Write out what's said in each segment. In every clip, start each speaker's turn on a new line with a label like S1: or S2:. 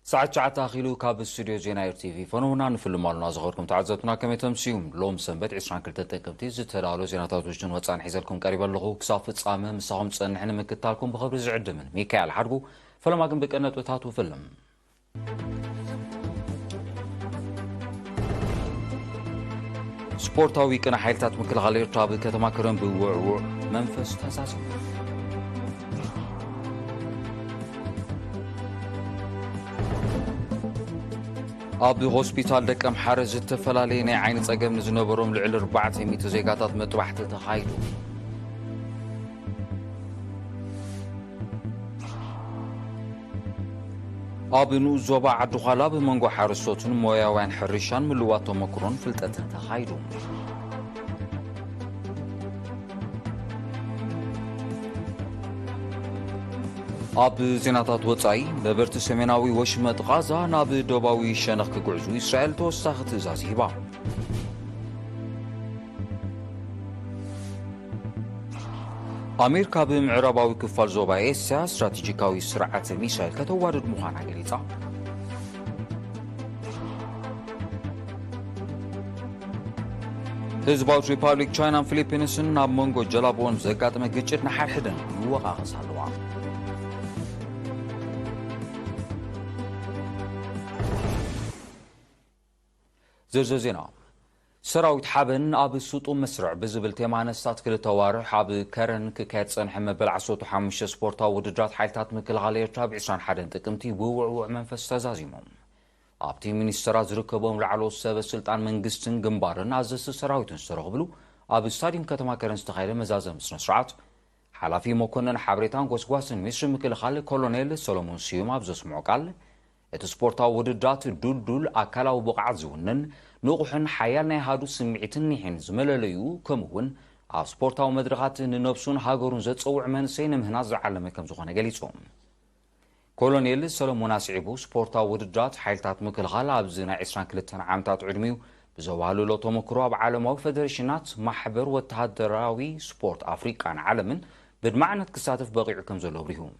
S1: ساعات شعات أخيلو كاب استوديو زيناير تي في فنونا نفيلم مالنا صغركم تعزتنا كم يتمسيوم لوم سنبت 20 كل تتكمتي زتلالو زيناتات وجدون وصان حيزلكم قريبا لغو كسافة صامة مساهم تصنحنا من كتالكم بخبر زعد من ميكائيل حربو فلما قم بك أنت وتاتو فيلم سبورتاوي كان حيلتات مكل غالير تابي كتما كرم بوعوع منفس تساسي أبي هوسبيتال دكم حرز التفلالي ناي عين صقم نزنبروم لعل 400 زيغاتات مطبحت تخايدو أبي نو زوبا عدو خلاب منغو حارسوتن موياوان حريشان ملواتو مكرون فلتت تخايدو أبي زيناتات وطاي ببرت سميناوي وشمت غازا نابي دوباوي شنخ كقعزو إسرائيل توساخت زازيبا أمريكا بمعرباوي كفال زوبا إيسا استراتيجيكاوي سرعة ميسايل كتوارد مخانا قليتا هزباوت ريبابليك تشاينا فيليبينسن ناب منغو جلابون زقات مقجت نحر حدن يوقع غصالوا زرزر زينا سراويت حابن أب السوط مسرع بزبل تيمان استات كل توارح حاب كرن ككات صنح مبلع صوت وحمش سبورتا ودجات حالتات مكل غالير تابع سان حدن تقمتي بوعوع منفس تزازيمهم أبتي منسترات ركبهم لعلو السبب سلطان منقستن جنبارن عزز سراويتن سرغبلو أب ستاديوم كتما كرن استخيل مزازم سنسرعات حلافي مكونن حبريتان قوسقواسن مصر مكل خالي كولونيل سولومون سيوم أبزس معقال اتسبورتا ودجات دول أكلاو بقعات زونن نوقحن حيالنا هادو سمعتن نحن زملاليو كمون أب سبورتا ومدرغات ننبسون هاقرون زد صوع من سين مهناز عالم كم زخوانا قليتهم كولونيل سلمون أسعبو سبورتا ودجات حيلتات مكل غالا بزنا 23 عامتات عدميو بزوالو لوتو مكروب عالمو فدرشنات محبر واتهادراوي سبورت أفريقان عالمن بدمعنى كساتف بغيع كم زلو بريهم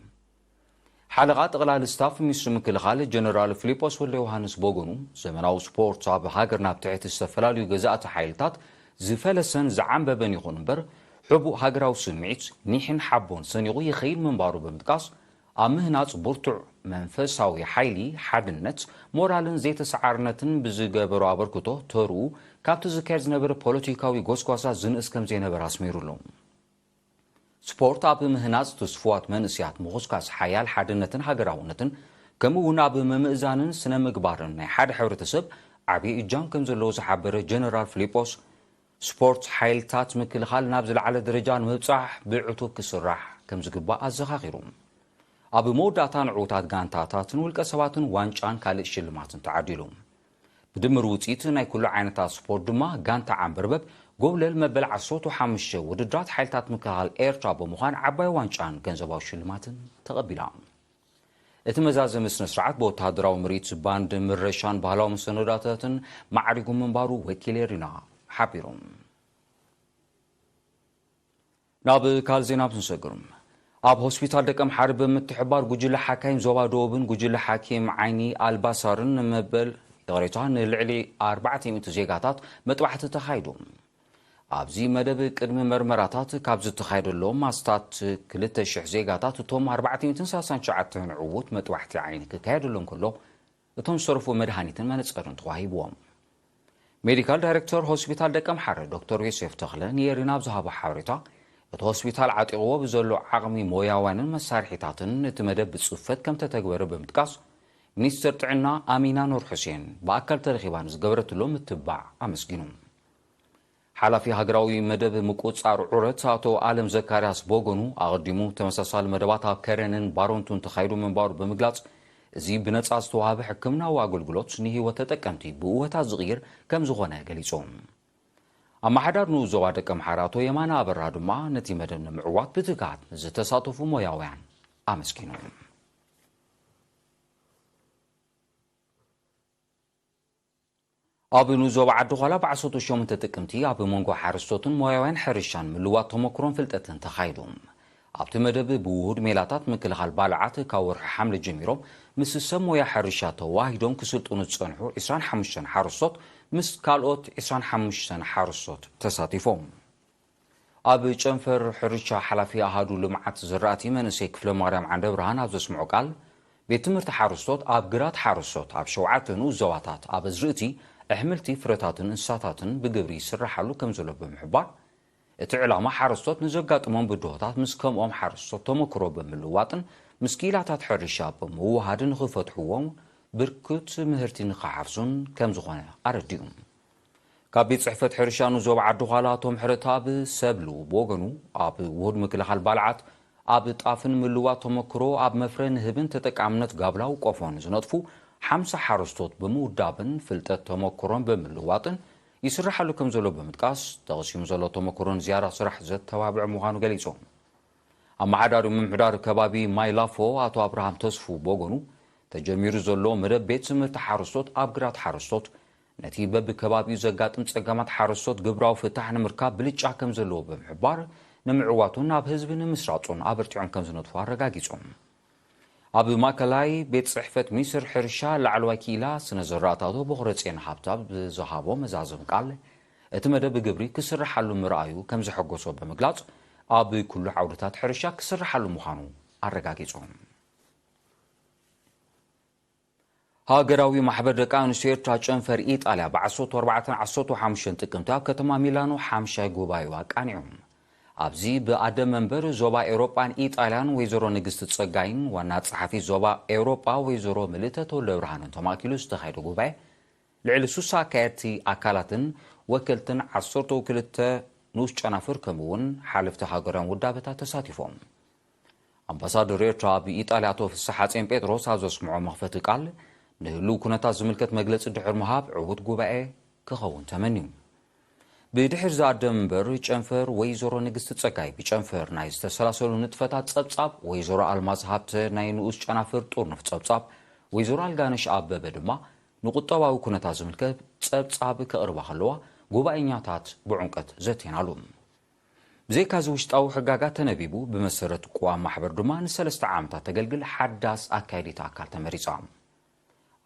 S1: حلقات غلال ستاف ميسر مكل غالي جنرال فيليبوس واللي يوهانس بوغونو زمناو سبورت صاب هاجرنا بتاعت السفلاليو جزاءة حيلتات زفلسن زعام ببن يخون بر حبو هاجراو سمعت نيحن حبون سنيغو يخيل من بارو بمتقاس أمهنات برتع منفساوي حيلي حدنت مورالن زيت سعارنتن بزيقابرو أبركتو ترو كابتو زكارز نبر بوليتيكاوي غوسكواسا زن اسكم زي نبر اسميرو لهم سبورت أب مهناز تسفوات منسيات مغسكاس حيال حدنتن هاجراونتن كمونا بممئزانن سنة مقبارن حد حورتسب عبي إجان كم زلو زحبر جنرال فيليبوس سبورت حيلتات مكل خال نابزل على درجان مبصح بعتوب كسراح كم زقباء الزخاخيروم أبي موداتان عوتات غانتاتاتن والكسواتن وانشان كالي شلماتن تعديلهم بدمر وطيتن اي كل عينتات سبورت دما غانتا عنبربب قبل المبلع الصوت وحامشه ودجات حيلتات مكال ايرترا بمخان عباي وانشان كنزباو شلماتن تقبلام اتمزازم سنسرعات بوتهادراو مريت باند مرشان بهلاو مسنداتاتن معرقم منبارو وكيليرنا حابيروم ناب كالزيناب نسقرم أب هوسبيتال دكم حرب متحبار جوجل حكايم زوا دوبن جوجل حكيم عيني البصرن مبل غريتان العلي 400 زيغاتات مطبحت تخايدوم أبزي مدب قدم مرمراتات كابز تخايدلهم ماستات كلتا شح زيغاتات توم 400 ساسان شعتن عوت مطبحت عيني كايدلهم كله توم صرفو مدهانيتن منصرن تواهيبوم ميديكال دايركتور هوسبيتال دكم حرب دكتور يوسف تخلن يرينا بزهاب حوريتا الهوسبيتال عطيقوه بزلو عقمي موياوانن مسارحيتاتن اتمدب بصفت كم تتقبر بمتقاس منيستر تعنا أمينة نور حسين بأكل ترخيبان زقبرت لهم التباع أمسكينهم حالفي هاقراوي مدب مقوص عرورت ساتو عالم زكارياس بوغونو أغديمو تمساسال مدباتا كرنن بارونتون تخيرو من بارو بمقلاص زي بنت أستوها بحكمنا واقل قلوت نهي وتتكمتي بقوة زغير كم زغونا قليسهم أما حدار نوزوا دكم حراتو يمانا برادو ما نتي مدن معوات بتقات زتساطفو موياوان أمسكينهم أبي نوزوا عدو غلاب عصوتو شوم تتكمتي أبي منغو حارستوتن موياوان حرشان ملوات تمكرون فلتتن تخايدهم ኣብቲ መደብ ብውሁድ ሜላታት ምክልኻል ባልዓት ካብ ወርሒ ሓምለ ጀሚሮም ምስ ሰብ ሞያ ሕርሻ ተዋሂዶም ክስልጥኑ ዝጸንሑ 25 ሓረስቶት ምስ ካልኦት 25 ሓረስቶት ተሳቲፎም ኣብ ጨንፈር ሕርሻ ሓላፊ ኣሃዱ ልምዓት ዝራእቲ መንእሰይ ክፍለ ማርያም ዓንደ ብርሃን ኣብ ዘስምዖ ቃል ቤት ትምህርቲ ሓረስቶት ኣብ ግራት ሓረስቶት ኣብ 7 ዞባታት ኣብ ዝርእቲ ኣሕምልቲ ፍረታትን እንስሳታትን ብግብሪ ይስራሓሉ ከም ዘሎ ብምሕባር እቲ ዕላማ ሓረስቶት ንዘጋጥሞም ብድሆታት ምስ ከምኦም ሓረስቶት ተመክሮ ብምልዋጥን ምስ ኪላታት ሕርሻ ብምውሃድን ንኽፈትሕዎም ብርክት ምህርቲ ንኽሓፍዙን ከም ዝኾነ ኣረዲኡ ካብ ቤት ጽሕፈት ሕርሻ ንዞባ ዓዲ ኋላ ቶም ሕረታ ብሰብሉ ብወገኑ ኣብ ውሁድ ምክልኻል ባልዓት ኣብ ጣፍን ምልዋጥ ተመክሮ ኣብ መፍረ ንህብን ተጠቃምነት ጋብላው ቆፎን ዝነጥፉ 50 ሓረስቶት ብምውዳብን ፍልጠት ተመክሮን ብምልዋጥን ይስራሓሉ ከም ዘሎ ብምጥቃስ ተቐሲሙ ዘሎ ተመክሮን ዝያዳ ስራሕ ዘተባብዕ ምዃኑ ገሊፆም ኣመሓዳሪ ምምሕዳር ከባቢ ማይላፎ ኣቶ ኣብርሃም ተስፉ ብወገኑ ተጀሚሩ ዘሎ መደብ ቤት ትምህርቲ ሓረስቶት ኣብ ግራት ሓረስቶት ነቲ በብከባቢኡ ዘጋጥም ጸገማት ሓረስቶት ግብራዊ ፍታሕ ንምርካብ ብልጫ ከም ዘለዎ ብምሕባር ንምዕዋቱን ናብ ህዝቢ ንምስራጹን ኣበርቲዖም ከም ዝነጥፉ ኣረጋጊጾም ኣብ ማእከላይ ቤት ጽሕፈት ሚኒስትር ሕርሻ ላዕለዋይ ኪላ ስነ ዘራእታቶ ብኽረጼን ሃብታብ ዝሃቦ መዛዝም ቃል እቲ መደብ ግብሪ ክስራሓሉ ምርኣዩ ከም ዘሐጎሶ ብምግላጽ ኣብ ኩሉ ዓውድታት ሕርሻ ክስራሓሉ ምዃኑ ኣረጋጊጾም ሃገራዊ ማሕበር ደቂ ኣንስትዮ ኤርትራ ጨንፈር ኢጣልያ ብ14-15 ጥቅምቲ ኣብ ከተማ ሚላኖ ሓምሻይ ጉባኤዋ ቃኒዖም ኣብዚ ብኣደ መንበር ዞባ ኤውሮጳን ኢጣልያን ወይዘሮ ንግስቲ ጸጋይን ዋና ጸሓፊ ዞባ ኤውሮጳ ወይዘሮ ምልእተ ተወልደ ብርሃንን ተማኪሉ ዝተኻየደ ጉባኤ ልዕሊ 60 ኣካየድቲ ኣካላትን ወከልትን 12 ንኡስ ጨናፍር ከምኡውን ሓለፍቲ ሃገራውን ውዳበታት ተሳቲፎም ኣምባሳደር ኤርትራ ብኢጣልያ ኣቶ ፍስሓ ሐጼን ጴጥሮስ ኣብ ዘስምዖ መኽፈቲ ቃል ንህሉ ኩነታት ዝምልከት መግለፂ ድሕር ምሃብ ዕዉት ጉባኤ ክኸውን ተመንዩ ብድሕር ዝኣደ መንበር ጨንፈር ወይዘሮ ንግስቲ ጸጋይ ብጨንፈር ናይ ዝተሰላሰሉ ንጥፈታት ጸብጻብ ወይዘሮ ኣልማዝ ሃብተ ናይ ንኡስ ጨናፍር ጡርንፍ ጸብጻብ ወይዘሮ ኣልጋነሽ ኣበበ ድማ ንቁጠባዊ ኩነታት ዝምልከት ጸብጻብ ከቕርባ ከለዋ ጉባኤኛታት ብዕምቀት ዘቴናሉ ብዘይካዚ ውሽጣዊ ሕጋጋት ተነቢቡ ብመሰረት ቁዋም ማሕበር ድማ ን3 ዓመታት ተገልግል ሓዳስ ኣካይዲት ኣካል ተመሪጻ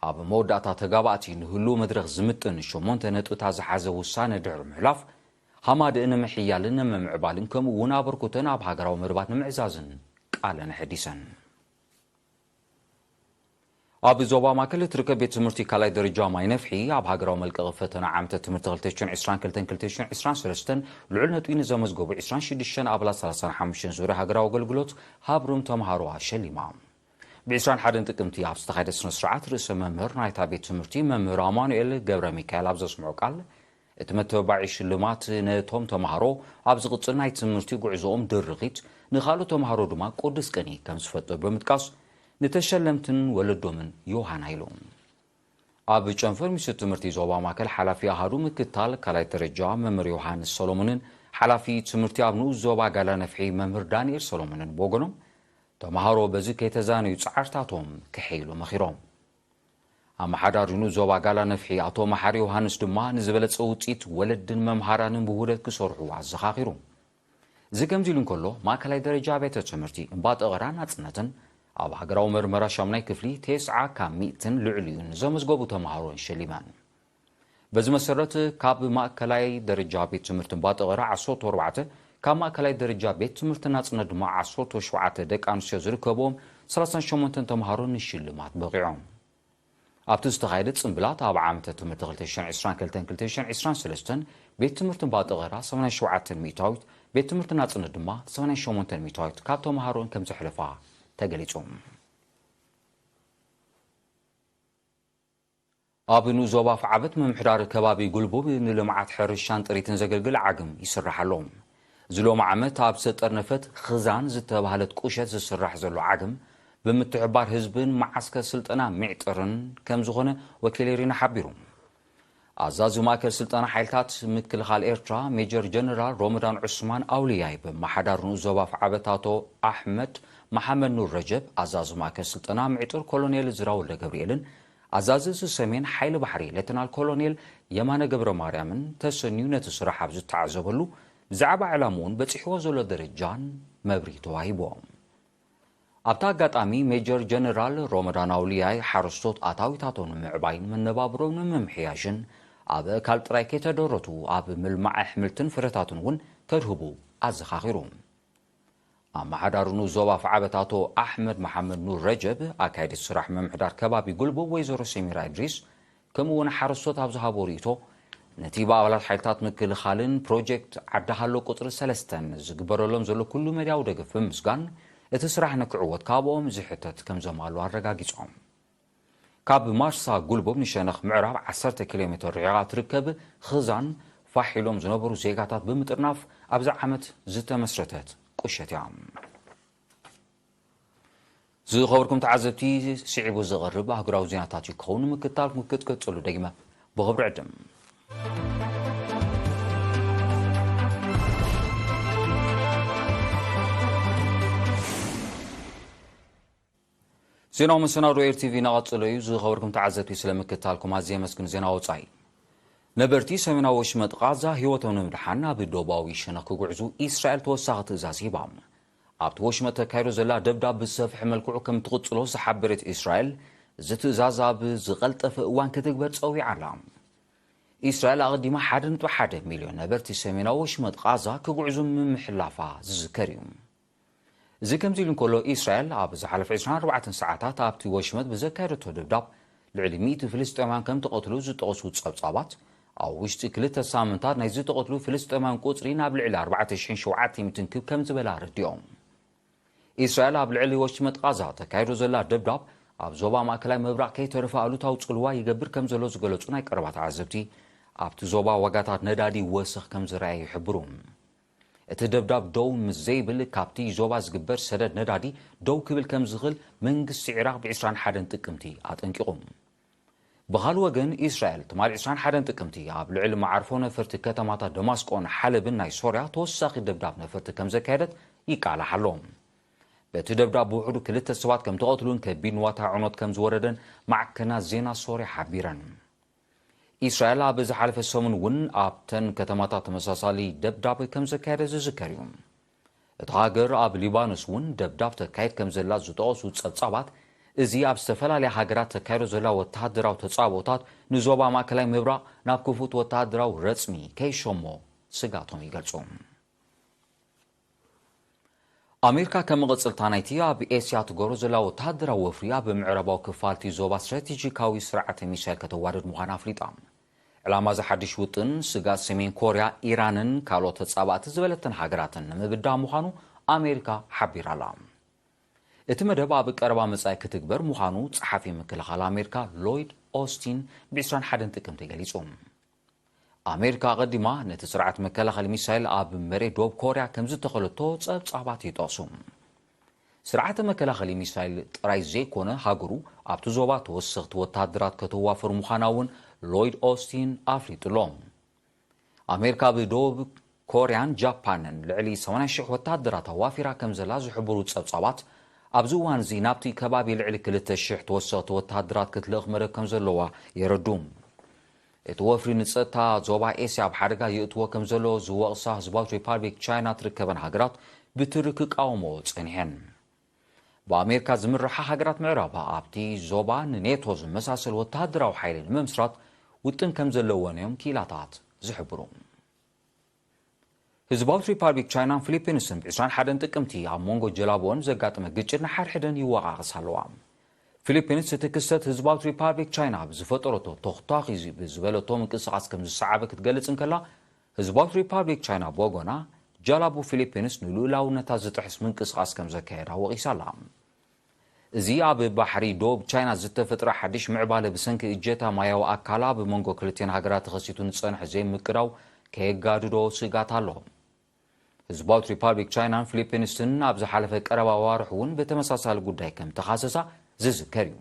S1: ኣብ መወዳእታ ተጋባእቲ ንህሉ መድረኽ ዝምጥን 8 ነጥብታት ዝሓዘ ውሳነ ድሕሪ ምሕላፍ ሃማድእ ንምሕያልን ንምምዕባልን ከምኡውን ኣበርኩተን ኣብ ሃገራዊ መርባት ንምዕዛዝን ቃለ ንሕዲሰን ኣብ ዞባ ማእከል እትርከብ ቤት ትምህርቲ ካልኣይ ደረጃ ማይ ነፍሒ ኣብ ሃገራዊ መልቀቂ ፈተና ዓመተ ትምህርቲ 2022-2023 ልዑል ነጥቢ ንዘመዝገቡ 26 ኣባላት 35 ዙርያ ሃገራዊ ኣገልግሎት ሃብሮም ተምሃሮ ኣሸሊማ ب21 ጥቅምቲ ኣብ ዝተኻየደ ስነ ስርዓት ርእሰ መምህር ናይታ ቤት ትምህርቲ መምህር ኣማኑኤል ገብረ ሚካኤል ኣብ ዘስምዖ ቃል እቲ መተባባዒ ሽልማት ነቶም ተምሃሮ ኣብ ዝቕፅል ናይ ትምህርቲ ጉዕዞኦም ድርኺት ንኻልኦት ተምሃሮ ድማ ቅዱስ ቅኒ ከም ዝፈጥር ብምጥቃስ ንተሸለምትን ወለዶምን ዮሃና ኢሎም ኣብ ጨንፈር ሚኒስትሪ ትምህርቲ ዞባ ማእከል ሓላፊ ኣሃዱ ምክትታል ካልኣይ ደረጃ መምህር ዮሃንስ ሰሎሞንን ሓላፊ ትምህርቲ ኣብ ንኡስ ዞባ ጋላ ነፍሒ መምህር ዳንኤል ሰሎሞንን ብወገኖም ተምሃሮ በዚ ከይተዛነዩ ጻዕርታቶም ክሕይሉ መኺሮም ኣመሓዳሪኑ ዞባ ጋላ ነፍሒ ኣቶ መሓሪ ዮሃንስ ድማ ንዝበለጸ ውፅኢት ወለድን መምሃራንን ብውህደት ክሰርሑ ኣዘኻኺሩ እዚ ከምዚ ኢሉ እንከሎ ማእከላይ ደረጃ ቤተ ትምህርቲ እምባ ጠቐራ ናጽነትን ኣብ ሃገራዊ መርመራ 8ይ ክፍሊ 9 ካብ 100 ልዕሊኡን ዘመዝገቡ ተምሃሮን ሸሊማን በዚ መሰረት ካብ ማእከላይ ደረጃ ቤት ትምህርቲ እምባ ጠቐራ 14 ካብ ማእከላይ ደረጃ ቤት ትምህርቲ ናጽነት ድማ 17 ደቂ ኣንስትዮ ዝርከቦም 38 ተምሃሮ ንሽልማት በቂዖም ኣብቲ ዝተኻየደ ጽምብላት ኣብ ዓመተ ትምህርቲ 2022-2023 ቤት ትምህርቲ እምባ ጠቐራ 87 ሚእታዊት ቤት ትምህርቲ ናጽነት ድማ 88 ሚእታዊት ካብ ተምሃሮን ከም ዘሕለፋ ተገሊጾም ኣብ ንኡስ ዞባ ፍዓበት ምምሕዳር ከባቢ ጉልቡብ ንልምዓት ሕርሻን ጥሪትን ዘገልግል ዓግም ይስራሓሎም ዝሎም ዓመት ኣብ ዝተጠርነፈት ኽዛን ዝተባህለት ቁሸት ዝስራሕ ዘሎ ዓግም ብምትሕባር ህዝብን ማዓስከር ስልጠና ሚዕጥርን ከም ዝኾነ ወኪል ሪና ሓቢሩ ኣዛዚ ማእከል ስልጠና ሓይልታት ምክልኻል ኤርትራ ሜጀር ጀነራል ሮመዳን ዑስማን ኣውልያይ በማሓዳር ንኡስ ዞባ ፍዓበት ኣቶ ኣሕመድ መሐመድ ኑር ረጀብ ኣዛዚ ማእከል ስልጠና ሚዕጥር ኮሎኔል ዝራውልደ ገብርኤልን ኣዛዚ ሰሜን ሓይሊ ባሕሪ ሌተናል ኮሎኔል የማነ ገብረ ማርያምን ተሰንዩ ነቲ ስራሕ ኣብ ዝተዓዘበሉ ብዛዕባ ዕላምኡን በፂሕዎ ዘሎ ደረጃን መብሪ ተዋሂቦም ኣብታ ኣጋጣሚ ሜጀር ጀነራል ሮመዳን ኣውሊያይ ሓረስቶት ኣታዊታቶም ንምዕባይን መነባብሮም ንምምሕያሽን ኣብ ኣካል ጥራይ ከይተደረቱ ኣብ ምልማዕ ኣሕምልትን ፍረታትን እውን ከድህቡ ኣዘኻኺሩ ኣመሓዳርኑ ዞባ ፍዓበታቶ ኣሕመድ መሓመድ ኑር ረጀብ ኣካይዲ ስራሕ ምምሕዳር ከባቢ ጉልቦ ወይዘሮ ሰሚራ ኢድሪስ ከምኡውን ሓረስቶት ኣብ ዝሃቦ ርእቶ ነቲ ብኣባላት ሓይልታት ምክልኻልን ፕሮጀክት ዓዳሃሎ ቁፅሪ 3 ዝግበረሎም ዘሎ ኩሉ መድያዊ ደገፍ ብምስጋን እቲ ስራሕ ንክዕወት ካብኦም ዝሕተት ከም ዘማሉ ኣረጋጊጾም ካብ ማርሳ ጉልቦም ንሸነኽ ምዕራብ 10 ኪሎ ሜትር ርሕቃ ትርከብ ኽዛን ፋሒሎም ዝነበሩ ዜጋታት ብምጥርናፍ ኣብዛ ዓመት ዝተመስረተት ቁሸት እያ ዝኸበርኩም ተዓዘብቲ ስዒቡ ዝቐርብ ኣህጉራዊ ዜናታት ይከውን ምክታልኩም ክትቀጽሉ ደጊመ ብኽብሪ ዕድም ዜናው መሰናዶ ኤርቲቪ ናቐጽሎ እዩ ዝኸበርኩም ተዓዘብቲ ስለምክታልኩም ኣዝየ መስግን ዜና ወጻኢ ነበርቲ ሰሜናዊ ወሽመጥ ጋዛ ህይወቶም ንምድሓን ናብ ደቡባዊ ሸነኽ ክጉዕዙ እስራኤል ተወሳኺ ትእዛዝ ሂባ ኣብቲ ወሽመጥ ተካይዶ ዘላ ደብዳብ ብሰፍሒ መልክዑ ከም ትቕጽሎ ዝሓበረት እስራኤል እዚ ትእዛዝ ኣብ ዝቐልጠፈ እዋን ክትግበር ፀዊዓ ኣላ እስራኤል ኣቐዲማ 1.1 ሚልዮን ነበርቲ ሰሜናዊ ወሽመጥ ጋዛ ክጉዕዙ ምምሕላፋ ዝዝከር እዩ እዚ ከምዚ ኢሉ እንከሎ እስራኤል ኣብ ዝሓለፈ 24 ሰዓታት ኣብቲ ወሽመጥ ብዘካየደቶ ደብዳብ ልዕሊ 100 ፍልስጤማውያን ከም ተቐትሉ ዝጠቐሱ ጸብጻባት ኣብ ውሽጢ 2 ሳምንታት ናይ ዝተቐትሉ ፍልስጤማውያን ቁፅሪ ናብ ልዕሊ 4700 ክብ ከም ዝበላ ረዲኦም እስራኤል ኣብ ልዕሊ ወሽመጥ ጋዛ ተካይዶ ዘላ ደብዳብ ኣብ ዞባ ማእከላይ ምብራቕ ከይተረፈ ኣሉታዊ ጽልዋ ይገብር ከም ዘሎ ዝገለጹ ናይ ቀረባ ተዓዘብቲ ኣብቲ ዞባ ዋጋታት ነዳዲ ወስኽ ከም ዝረኣየ ይሕብሩ እቲ ደብዳብ ደው ምስ ዘይብል ካብቲ ዞባ ዝግበር ሰደድ ነዳዲ ደው ክብል ከም ዝኽእል መንግስቲ ኢራቅ ብ21 ጥቅምቲ ኣጠንቂቑም ብኻል ወገን እስራኤል ትማል 21 ጥቅምቲ ኣብ ልዕሊ ማዕርፎ ነፈርቲ ከተማታት ደማስቆን ሓለብን ናይ ሶርያ ተወሳኺ ደብዳብ ነፈርቲ ከም ዘካየደት ይቃላሕ ኣሎ በቲ ደብዳብ ብውሕዱ 2 ሰባት ከም ተቐትሉን ከቢድ ንዋታ ዕኖት ከም ዝወረደን ማዕከናት ዜና ሶርያ ሓቢረን እስራኤል ኣብ ዝሓለፈ ሰሙን እውን ኣብተን ከተማታት ተመሳሳሊ ደብዳብ ከም ዘካየደ ዝዝከር እዩ እቲ ሃገር ኣብ ሊባኖስ እውን ደብዳብ ተካይድ ከም ዘላ ዝጠቐሱ ጸብጻባት እዚ ኣብ ዝተፈላለየ ሃገራት ተካይዶ ዘላ ወተሃደራዊ ተጻቦታት ንዞባ ማእከላይ ምብራቕ ናብ ክፉት ወተሃደራዊ ረፅሚ ከይሸሞ ስጋቶም ይገልጹ ኣሜሪካ ከም መቐጽልታ ናይቲ ኣብ ኤስያ ትገብሮ ዘላ ወተሃደራዊ ወፍሪ ኣብ ምዕራባዊ ክፋልቲ ዞባ ስትራቴጂካዊ ስርዓተ ሚሳይል ከተዋርድ ምዃና ኣፍሊጣ ዕላማ ዝሓድሽ ውጥን ስጋት ሰሜን ኮርያ ኢራንን ካልኦት ተጻባእቲ ዝበለተን ሃገራትን ንምብዳእ ምዃኑ ኣሜሪካ ሓቢራላ እቲ መደብ ኣብ ቀረባ መጻኢ ክትግበር ምዃኑ ጸሓፊ ምክልኻል ኣሜሪካ ሎይድ ኦስቲን ብ21 ጥቅምቲ ገሊጹ ኣሜሪካ ቀዲማ ነቲ ስርዓት መከላኸሊ ሚሳይል ኣብ መሬት ደቡብ ኮርያ ከም ዝተኸለቶ ጸብጻባት ይጠቕሱ ስርዓተ መከላኸሊ ሚሳይል ጥራይ ዘይኮነ ሃገሩ ኣብቲ ዞባ ተወሰኽቲ ወተሃደራት ከተዋፈሩ ምዃና እውን ሎይድ ኦስቲን ኣፍሊጡሎም ኣሜሪካ ብደቡብ ኮርያን ጃፓንን ልዕሊ 80,000 ወተሃደራት ኣዋፊራ ከም ዘላ ዝሕብሩ ጸብጻባት ኣብዚ እዋን እዚ ናብቲ ከባቢ ልዕሊ 2,000 ተወሰኽቲ ወተሃደራት ክትልእኽ መደብ ከም ዘለዋ የረዱ እቲ ወፍሪ ንጸጥታ ዞባ ኤስያ ኣብ ሓደጋ የእትዎ ከም ዘሎ ዝወቕሳ ህዝባዊት ሪፓብሊክ ቻይና ትርከበን ሃገራት ብትሪ ክቃወሞ ጸኒሐን በኣሜሪካ ዝምርሓ ሃገራት ምዕራብ ኣብቲ ዞባ ንኔቶ ዝመሳሰል ወተሃደራዊ ሓይሊ ንምምስራት ውጥን ከም ዘለወን እዮም ኪላታት ዝሕብሩ ህዝባዊት ሪፓብሊክ ቻይናን ፊሊፒንስን ብ21 ጥቅምቲ ኣብ መንጎ ጀላቦን ዘጋጥመ ግጭት ንሓድሕደን ይወቃቐስ ኣለዋ ፊሊፒንስ እቲ ክስተት ህዝባዊት ሪፓብሊክ ቻይና ብዝፈጠረቶ ተኽታኺ ብዝበለቶ ምንቅስቓስ ከም ዝሰዓበ ክትገልጽ እንከላ ህዝባዊት ሪፓብሊክ ቻይና ብወገና ጀላቡ ፊሊፒንስ ንልኡላውነታ ዝጥሕስ ምንቅስቓስ ከም ዘካየዳ ወቒሳላ እዚ ኣብ ባሕሪ ደቡብ ቻይና ዝተፈጥረ ሓድሽ ምዕባለ ብሰንኪ እጀታ ማያዊ ኣካላ ብመንጎ ክልቲአን ሃገራት ተኸሲቱ ንጸንሐ ዘይምቅዳው ከየጋድዶ ስጋት ኣሎ ህዝባዊት ሪፓብሊክ ቻይናን ፊሊፒንስን ኣብ ዝሓለፈ ቀረባ ዋርሕ እውን ብተመሳሳሊ ጉዳይ ከም ተኻሰሳ ዝዝከር እዩ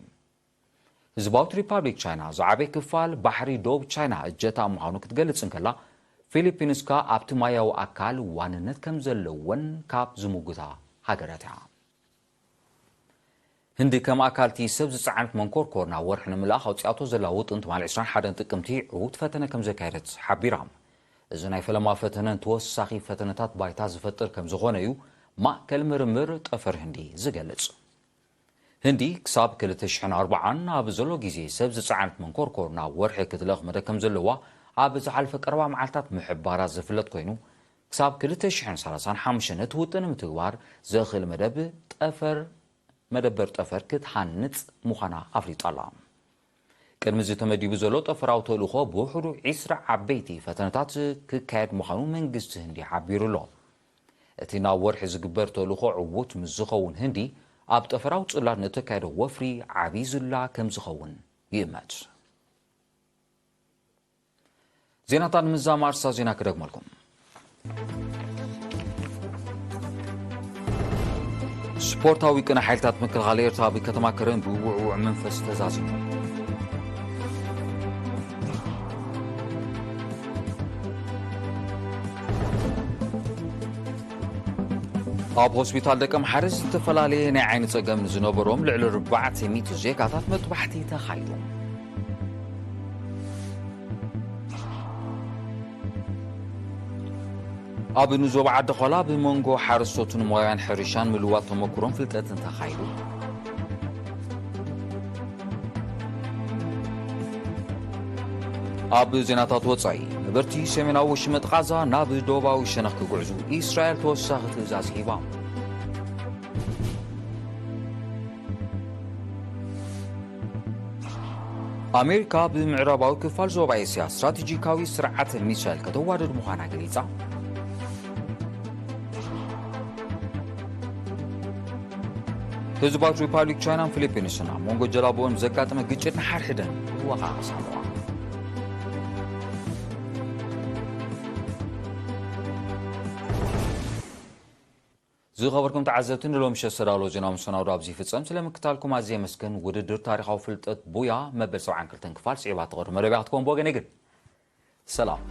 S1: ህዝባዊት ሪፓብሊክ ቻይና ዝዓበየ ክፋል ባሕሪ ደቡብ ቻይና እጀታ ምዃኑ ክትገልጽ እንከላ ፊሊፒንስካ ኣብቲ ማያዊ ኣካል ዋንነት ከም ዘለወን ካብ ዝምጉታ ሃገራት እያ ህንዲ ከም ኣካልቲ ሰብ ዝፀዓነት መንኮርኮር ናብ ወርሒ ንምልኣኽ ኣውፂኣቶ ዘላ ውጥን ትማል 21 ጥቅምቲ ዕዉት ፈተነ ከም ዘካየደት ሓቢራ እዚ ናይ ፈለማ ፈተነን ተወሳኺ ፈተነታት ባይታ ዝፈጥር ከም ዝኾነ እዩ ማእከል ምርምር ጠፈር ህንዲ ዝገልጽ هندي كساب كل تشحن 4 ኣብ ዘሎ ግዜ ሰብ ዝፀዓነት መንኮርኮር ናብ ወርሒ ክትለኽ መደከም ዘለዋ ኣብ ዝሓልፈ ቀረባ መዓልታት ምሕባራት ዝፍለጥ ኮይኑ كساب كل تشحن 35 እትውጥን ምትግባር ዘኽእል መደበር ጠፈር ክትሓንጽ ምዃና ኣፍሊጣላ ቅድሚ ዝተመዲቡ ዘሎ ጠፈራዊ ተልእኾ ብውሕዱ 20 ዓበይቲ ፈተነታት ክካየድ ምዃኑ መንግስቲ ህንዲ ሓቢሩሎ እቲ ናብ ወርሒ ዝግበር ተልእኾ ዕዉት ምስ ዝኸውን ህንዲ ኣብ ጠፈራው ጽላድ ነተካይደ ወፍሪ ዓቢ ዝላ ከም ዝኸውን ይእመት ዜናታን ምዛማር ዜና ክደግመልኩም ስፖርታዊ ቅነ ሓይልታት ምክልኻል ኤርትራ ብከተማ ከረን ብውዕውዕ መንፈስ ተዛዚሙ ኣብ ሆስፒታል ደቀም ሓረስ ዝተፈላለየ ናይ ዓይኒ ጸገም ዝነበሮም ልዕሊ 400 ዜጋታት መጥባሕቲ ተኻይዱ ኣብ ንዞባ ዓዲ ኾላ ብመንጎ ሓረስቶትን ሞያን ሕርሻን ምልዋጥ ተመክሮም ፍልጠትን ተኻይዱ ኣብ ዜናታት ወጻኢ ነበርቲ ሰሜናዊ ሽመጥ ጋዛ ናብ ደቡባዊ ሸነኽ ክጉዕዙ እስራኤል ተወሳኺ ትእዛዝ ሂባ ኣሜሪካ ብምዕራባዊ ክፋል ዞባ እስያ ስትራቴጂካዊ ስርዓት ሚሳይል ከተዋደድ ምዃና ገሊጻ ህዝባት ሪፐብሊክ ቻይናን ፊሊፒንስና መንጎ ጀላቦን ዘጋጠመ ግጭት ንሓድሕደን ይወቃቐሳ ኣለዋ ዝኸበርኩም ተዓዘብትን ሎም ሸሰዳሎ ዜና ምሰናዶ ኣብዚ ፍጸም ስለምክታልኩም ኣዝየ መስገን ውድድር ታሪኻዊ ፍልጠት ቡያ መበል 72 ክፋል ጽዕባ ተቐርብ መደብ ክትኮን ቦገነ ግን ሰላም